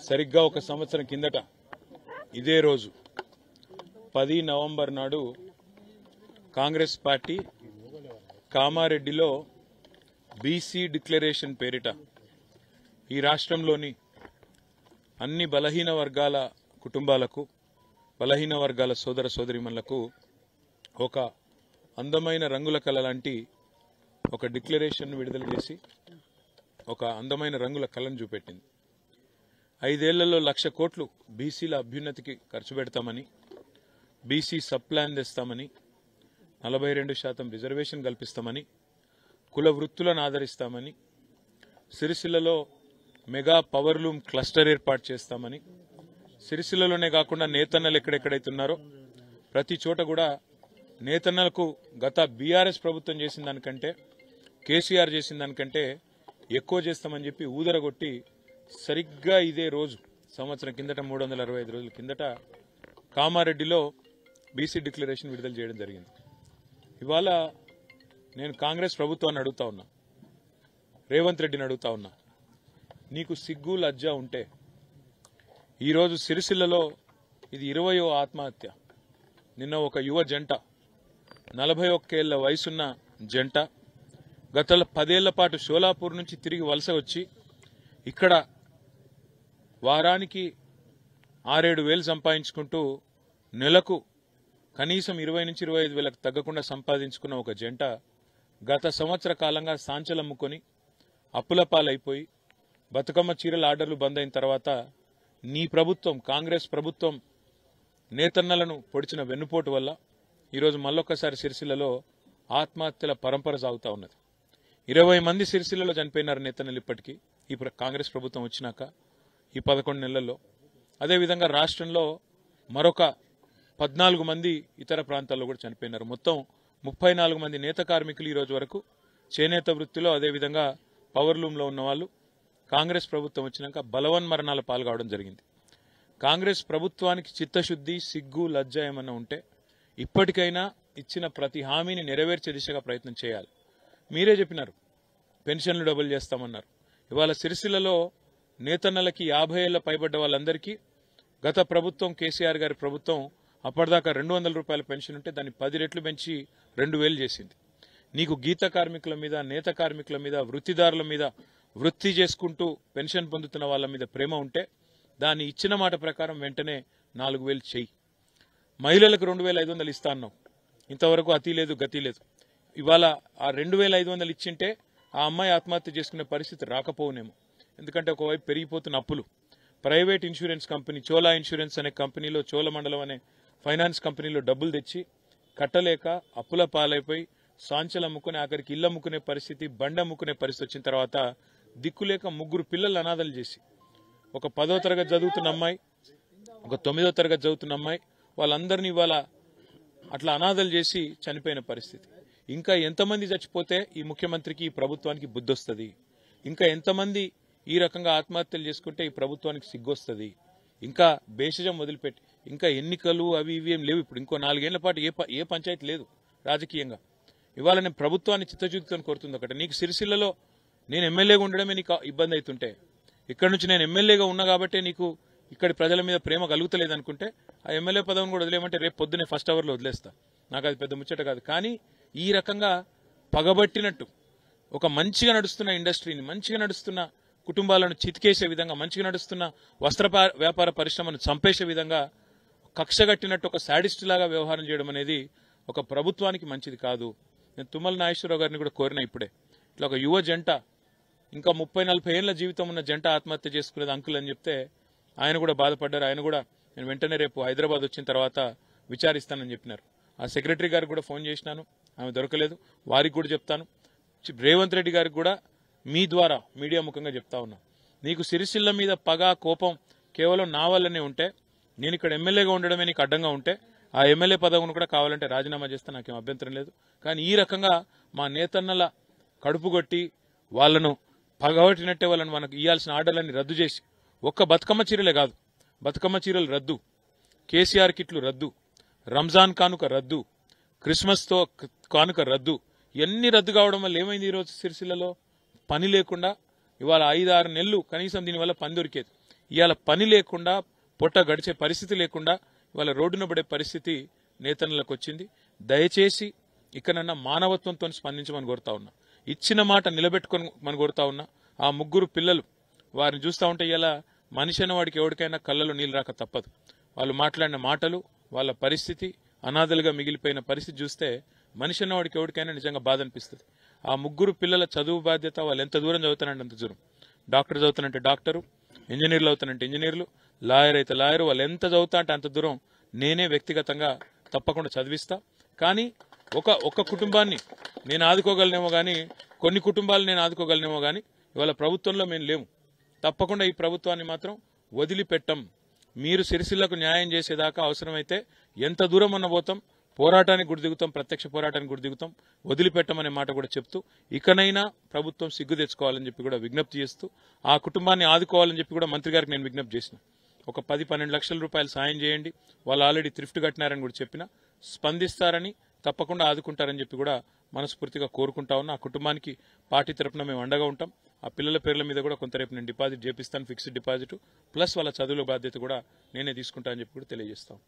సరిగ్గా ఒక సంవత్సరం కిందట ఇదే రోజు 10 నవంబర్ నాడు కాంగ్రెస్ పార్టీ కామారెడ్డిలో బీసీ డిక్లరేషన్ పేరిట ఈ రాష్ట్రంలోని అన్ని బలహీన వర్గాల కుటుంబాలకు, బలహీన వర్గాల సోదర సోదరీమణులకు ఒక అందమైన రంగుల కళ లాంటి ఒక డిక్లరేషన్ విడుదల చేసి ఒక అందమైన రంగుల కళను చూపెట్టింది. 5 ఏళ్లలో 1,00,000 కోట్లు బీసీల అభ్యున్నతికి ఖర్చు పెడతామని, బీసీ సబ్ ప్లాన్ తెస్తామని, 42% రిజర్వేషన్ కల్పిస్తామని, కుల వృత్తులను ఆదరిస్తామని, సిరిసిల్లలో మెగా పవర్లూమ్ క్లస్టర్ ఏర్పాటు చేస్తామని, సిరిసిల్లలోనే కాకుండా నేతన్నలు ఎక్కడెక్కడైతే ఉన్నారో ప్రతి చోట కూడా నేతన్నలకు గత బీఆర్ఎస్ ప్రభుత్వం చేసిన దానికంటే, కేసీఆర్ చేసిన దానికంటే ఎక్కువ చేస్తామని చెప్పి ఊదరగొట్టి సరిగ్గా ఇదే రోజు సంవత్సరం కిందట 365 రోజుల కిందట కామారెడ్డిలో బీసీ డిక్లరేషన్ విడుదల చేయడం జరిగింది. ఇవాళ నేను కాంగ్రెస్ ప్రభుత్వాన్ని అడుగుతా ఉన్నా, రేవంత్ రెడ్డిని అడుగుతా ఉన్నా, నీకు సిగ్గు లజ్జ ఉంటే ఈరోజు సిరిసిల్లలో ఇది 20వ ఆత్మహత్య. నిన్న ఒక యువ జంట 41 ఏళ్ల వయసున్న జంట గత 10 ఏళ్ల పాటు షోలాపూర్ నుంచి తిరిగి వలస వచ్చి ఇక్కడ వారానికి 6-7 వేలు సంపాదించుకుంటూ నెలకు కనీసం 20 నుంచి 25 వేలకు తగ్గకుండా సంపాదించుకున్న ఒక జంట గత సంవత్సర కాలంగా సాంచలమ్ముకొని అప్పుల పాలైపోయి బతుకమ్మ చీరల ఆర్డర్లు బంద్ అయిన తర్వాత నీ ప్రభుత్వం, కాంగ్రెస్ ప్రభుత్వం నేతన్నలను పొడిచిన వెన్నుపోటు వల్ల ఈరోజు మళ్ళొక్కసారి సిరిసిల్లలో ఆత్మహత్యల పరంపర సాగుతా ఉన్నది. 20 మంది సిరిసిల్లలో చనిపోయినారు నేతన్నలు ఇప్పటికీ ఈ కాంగ్రెస్ ప్రభుత్వం వచ్చినాక ఈ 11 నెలల్లో. అదేవిధంగా రాష్ట్రంలో మరొక 14 మంది ఇతర ప్రాంతాల్లో కూడా చనిపోయినారు. మొత్తం 34 మంది నేత కార్మికులు ఈరోజు వరకు చేనేత వృత్తిలో, అదేవిధంగా పవర్లూమ్లో ఉన్న వాళ్ళు కాంగ్రెస్ ప్రభుత్వం వచ్చినాక బలవన్మరణాల పాల్గొవడం జరిగింది. కాంగ్రెస్ ప్రభుత్వానికి చిత్తశుద్ధి, సిగ్గు, లజ్జ ఏమన్నా ఉంటే ఇప్పటికైనా ఇచ్చిన ప్రతి హామీని నెరవేర్చే దిశగా ప్రయత్నం చేయాలి. మీరే చెప్పినారు పెన్షన్లు డబుల్ చేస్తామన్నారు. ఇవాళ సిరిసిల్లలో నేతన్నలకి 50 ఏళ్ల పైబడ్డ వాళ్ళందరికీ గత ప్రభుత్వం, కేసీఆర్ గారి ప్రభుత్వం అప్పటిదాకా 200 రూపాయల పెన్షన్ ఉంటే దాన్ని 10 రెట్లు పెంచి 2,000 చేసింది. నీకు గీత కార్మికుల మీద, నేత కార్మికుల మీద, వృత్తిదారుల మీద, వృత్తి చేసుకుంటూ పెన్షన్ పొందుతున్న వాళ్ళ మీద ప్రేమ ఉంటే దాన్ని ఇచ్చిన మాట ప్రకారం వెంటనే 4,000 చెయ్యి. మహిళలకు 2,500 ఇస్తా అన్నావు. ఇంతవరకు అతి లేదు, గతి లేదు. ఇవాళ ఆ 2,500 ఇచ్చింటే ఆ అమ్మాయి ఆత్మహత్య చేసుకునే పరిస్థితి రాకపోవునేమో. ఎందుకంటే ఒకవైపు పెరిగిపోతున్న అప్పులు, private insurance company Chola insurance అనే కంపెనీలో, చోళమండలం అనే ఫైనాన్స్ కంపెనీలో డబ్బులు తెచ్చి కట్టలేక అప్పుల పాలైపోయి సాంచలు అమ్ముకునే, ఆఖరికి ఇల్లు అమ్ముకునే పరిస్థితి, బండి అమ్ముకునే పరిస్థితి వచ్చిన తర్వాత దిక్కులేక 3 పిల్లలు అనాథలు చేసి, ఒక 10వ తరగతి చదువుతున్న అమ్మాయి, ఒక 9వ తరగతి చదువుతున్న అమ్మాయి, వాళ్ళందరినీ ఇవాళ అట్లా అనాథలు చేసి చనిపోయిన పరిస్థితి. ఇంకా ఎంతమంది చచ్చిపోతే ఈ ముఖ్యమంత్రికి, ఈ ప్రభుత్వానికి బుద్ధి వస్తుంది? ఇంకా ఎంతమంది ఈ రకంగా ఆత్మహత్యలు చేసుకుంటే ఈ ప్రభుత్వానికి సిగ్గొస్తుంది? ఇంకా భేషజం వదిలిపెట్టి ఇంకా ఎన్నికలు అవి ఇవి ఏం లేవు. ఇప్పుడు ఇంకో 4 ఏళ్ల పాటు ఏ పంచాయతీ లేదు రాజకీయంగా. ఇవాళ నేను ప్రభుత్వాన్ని చిత్తశుద్ధితో కోరుతుంది ఒకటి, నీకు సిరిసిల్లలో నేను ఎమ్మెల్యేగా ఉండడమే నీకు ఇబ్బంది అవుతుంటే, ఇక్కడ నుంచి నేను ఎమ్మెల్యేగా ఉన్నా కాబట్టి నీకు ఇక్కడి ప్రజల మీద ప్రేమ కలుగుతలేదు అనుకుంటే ఆ ఎమ్మెల్యే పదవిని కూడా వదిలేయమంటే రేపు పొద్దునే ఫస్ట్ అవర్లో వదిలేస్తా. నాకు అది పెద్ద ముచ్చట కాదు. కానీ ఈ రకంగా పగబట్టినట్టు ఒక మంచిగా నడుస్తున్న ఇండస్ట్రీని, మంచిగా నడుస్తున్న కుటుంబాలను చితికేసే విధంగా, మంచిగా నడుస్తున్న వస్త్ర వ్యాపార పరిశ్రమను చంపేసే విధంగా కక్షగట్టినట్టు ఒక శాడిస్ట్ లాగా వ్యవహారం చేయడం అనేది ఒక ప్రభుత్వానికి మంచిది కాదు. నేను తుమ్మల నాగేశ్వరరావు గారిని కూడా కోరిన ఇప్పుడే, ఇట్లా ఒక యువ జంట, ఇంకా 30-40 ఏళ్ల జీవితం ఉన్న జంట ఆత్మహత్య చేసుకునేది అంకుల్ అని చెప్తే ఆయన కూడా బాధపడ్డారు. ఆయన కూడా నేను వెంటనే రేపు హైదరాబాద్ వచ్చిన తర్వాత విచారిస్తానని చెప్పినారు. ఆ సెక్రటరీ గారికి కూడా ఫోన్ చేసినాను, ఆమె దొరకలేదు. వారికి కూడా చెప్తాను. రేవంత్ రెడ్డి గారికి కూడా మీ ద్వారా మీడియా ముఖంగా చెప్తా ఉన్నా, నీకు సిరిసిల్ల మీద పగ, కోపం కేవలం నా వల్లనే ఉంటే, నేను ఇక్కడ ఎమ్మెల్యేగా ఉండడమే నీకు అడ్డంగా ఉంటే ఆ ఎమ్మెల్యే పదవిని కూడా కావాలంటే రాజీనామా చేస్తే నాకేం అభ్యంతరం లేదు. కానీ ఈ రకంగా మా నేతన్నల కడుపు కొట్టి వాళ్లను పగబట్టినట్టే వాళ్ళని మనకు ఇవ్వాల్సిన ఆర్డర్లన్నీ రద్దు చేసి, ఒక్క బతుకమ్మ చీరలే కాదు, బతుకమ్మ చీరలు రద్దు, కేసీఆర్ కిట్లు రద్దు, రంజాన్ కానుక రద్దు, క్రిస్మస్తో కానుక రద్దు, ఇవన్నీ రద్దు కావడం వల్ల ఏమైంది? ఈరోజు సిరిసిల్లలో పని లేకుండా ఇవాళ 5-6 నెలలు కనీసం దీనివల్ల పని దొరికేది. ఇవాళ పని లేకుండా పొట్ట గడిచే పరిస్థితి లేకుండా ఇవాళ రోడ్డున పడే పరిస్థితి నేతన్నలకు వచ్చింది. దయచేసి ఇకనన్నా మానవత్వంతో స్పందించమని కోరుతా ఉన్నా. ఇచ్చిన మాట నిలబెట్టుకోమని కోరుతా ఉన్నా. ఆ ముగ్గురు పిల్లలు వారిని చూస్తూ ఉంటే ఇలా మనిషి అన్న వాడికి ఎవరికైనా కళ్ళలో నీళ్ళు రాక తప్పదు. వాళ్ళు మాట్లాడిన మాటలు, వాళ్ళ పరిస్థితి, అనాథలుగా మిగిలిపోయిన పరిస్థితి చూస్తే మనిషి అన్న వాడికి ఎవరికైనా నిజంగా బాధ అనిపిస్తుంది. ఆ ముగ్గురు పిల్లల చదువు బాధ్యత, వాళ్ళు ఎంత దూరం చదువుతానంటే అంత దూరం. డాక్టర్ చదువుతానంటే డాక్టరు, ఇంజనీర్లు అవుతానంటే ఇంజనీర్లు, లాయర్ అయితే లాయరు, వాళ్ళు ఎంత చదువుతా అంటే అంత దూరం నేనే వ్యక్తిగతంగా తప్పకుండా చదివిస్తా. కానీ ఒక కుటుంబాన్ని నేను ఆదుకోగలనేమో కానీ, కొన్ని కుటుంబాలు నేను ఆదుకోగలనేమో కానీ ఇవాళ ప్రభుత్వంలో మేము లేము. తప్పకుండా ఈ ప్రభుత్వాన్ని మాత్రం వదిలిపెట్టం. మీరు సిరిసిల్లకు న్యాయం చేసేదాకా అవసరమైతే ఎంత దూరం అన్న పోతాం, పోరాటానికి గుడి దిగుతాం, ప్రత్యక్ష పోరాటానికి గుడి దిగుతాం. వదిలిపెట్టమనే మాట కూడా చెప్తూ ఇకనైనా ప్రభుత్వం సిగ్గు తెచ్చుకోవాలని చెప్పి కూడా విజ్ఞప్తి చేస్తూ, ఆ కుటుంబాన్ని ఆదుకోవాలని చెప్పి కూడా మంత్రి గారికి నేను విజ్ఞప్తి చేసిన. ఒక 10-12 లక్షల రూపాయలు సాయం చేయండి, వాళ్ళు ఆల్రెడీ థ్రిఫ్ట్ కట్టినారని కూడా చెప్పిన, స్పందిస్తారని, తప్పకుండా ఆదుకుంటారని చెప్పి కూడా మనస్ఫూర్తిగా కోరుకుంటా ఉన్నా. ఆ కుటుంబానికి పార్టీ తరఫున మేము అండగా ఉంటాం. ఆ పిల్లల పేర్ల మీద కూడా కొంత రేపు నేను డిపాజిట్ చేపిస్తాను, ఫిక్స్డ్ డిపాజిట్, ప్లస్ వాళ్ళ చదువుల బాధ్యత కూడా నేనే తీసుకుంటా అని చెప్పి కూడా తెలియజేస్తాం.